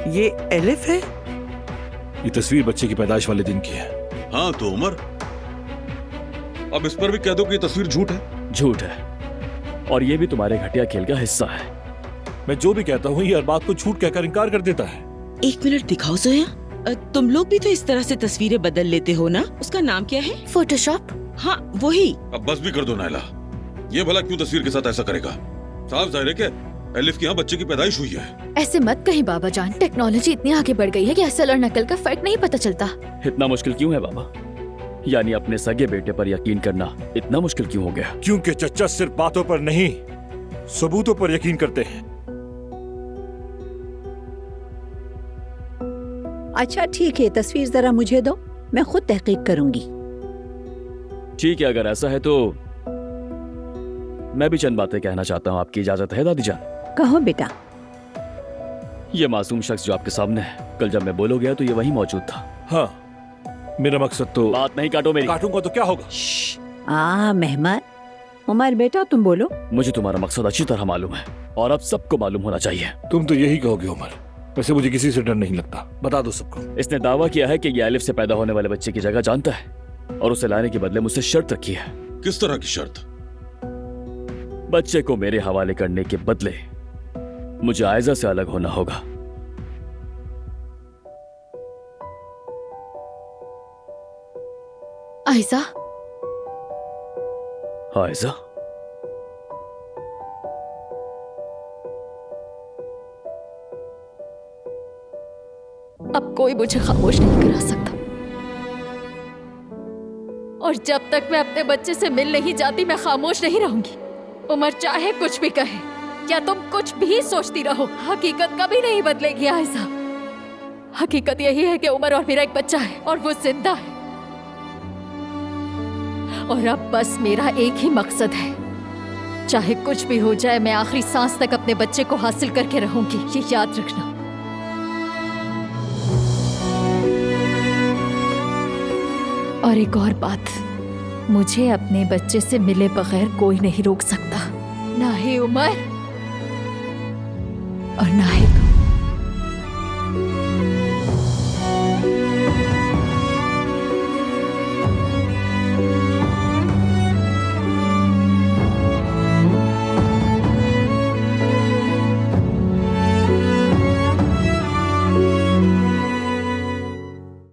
ये एलिफ है? ये तस्वीर बच्चे की पैदाइश वाले दिन की है। हाँ तो उमर, अब इस पर भी कह दो कि ये तस्वीर झूठ है। झूठ है, और ये भी तुम्हारे घटिया खेल का हिस्सा है। मैं जो भी कहता हूँ ये हर बात को झूठ कहकर इनकार कर देता है। एक मिनट दिखाओ जोया, तुम लोग भी तो इस तरह से तस्वीरें बदल लेते हो ना? उसका नाम क्या है? फोटोशॉप। हाँ वही। अब बस भी कर दो नायला, ये भला क्यों तस्वीर के साथ ऐसा करेगा? साफ जाहिर है कि एलिफ के यहाँ बच्चे की पैदाइश हुई है। ऐसे मत कहीं बाबा जान, टेक्नोलॉजी इतनी आगे बढ़ गई है कि असल और नकल का फर्क नहीं पता चलता। इतना मुश्किल क्यों है बाबा? यानी अपने सगे बेटे पर यकीन करना इतना मुश्किल क्यों हो गया? क्योंकि चचा सिर्फ बातों पर नहीं, सबूतों पर यकीन करते हैं। अच्छा ठीक है, तस्वीर जरा मुझे दो, मैं खुद तहकीक करूंगी। ठीक है, अगर ऐसा है तो मैं भी चंद बातें कहना चाहता हूँ। आपकी इजाजत है दादी जान? कहो बेटा। ये मासूम शख्स जो आपके सामने है, कल जब मैं बोलो गया तो ये वहीं मौजूद था। हाँ, मेरा मकसद तो। बात नहीं काटो मेरी। काटूंगा तो क्या होगा? मेहमान उमर बेटा तुम बोलो। मुझे तुम्हारा मकसद अच्छी तरह मालूम है और अब सबको मालूम होना चाहिए। तुम तो यही कहोगे उमर, वैसे मुझे किसी से डर नहीं लगता, बता दो सबको। इसने दावा किया है कि ये एलिफ से पैदा होने वाले बच्चे की जगह जानता है और उसे लाने के बदले मुझसे शर्त रखी है। किस तरह की शर्त? बच्चे को मेरे हवाले करने के बदले मुझे आयजा से अलग होना होगा। आयजा? आयजा? अब कोई मुझे खामोश नहीं करा सकता, और जब तक मैं अपने बच्चे से मिल नहीं जाती मैं खामोश नहीं रहूंगी। उमर चाहे कुछ भी कहे या तुम कुछ भी सोचती रहो, हकीकत कभी नहीं बदलेगी आयजा। हकीकत यही है कि उमर और मेरा एक बच्चा है और वो जिंदा है, और अब बस मेरा एक ही मकसद है, चाहे कुछ भी हो जाए मैं आखिरी सांस तक अपने बच्चे को हासिल करके रहूंगी, ये याद रखना। और एक और बात, मुझे अपने बच्चे से मिले बगैर कोई नहीं रोक सकता, ना ही उमर और ना ही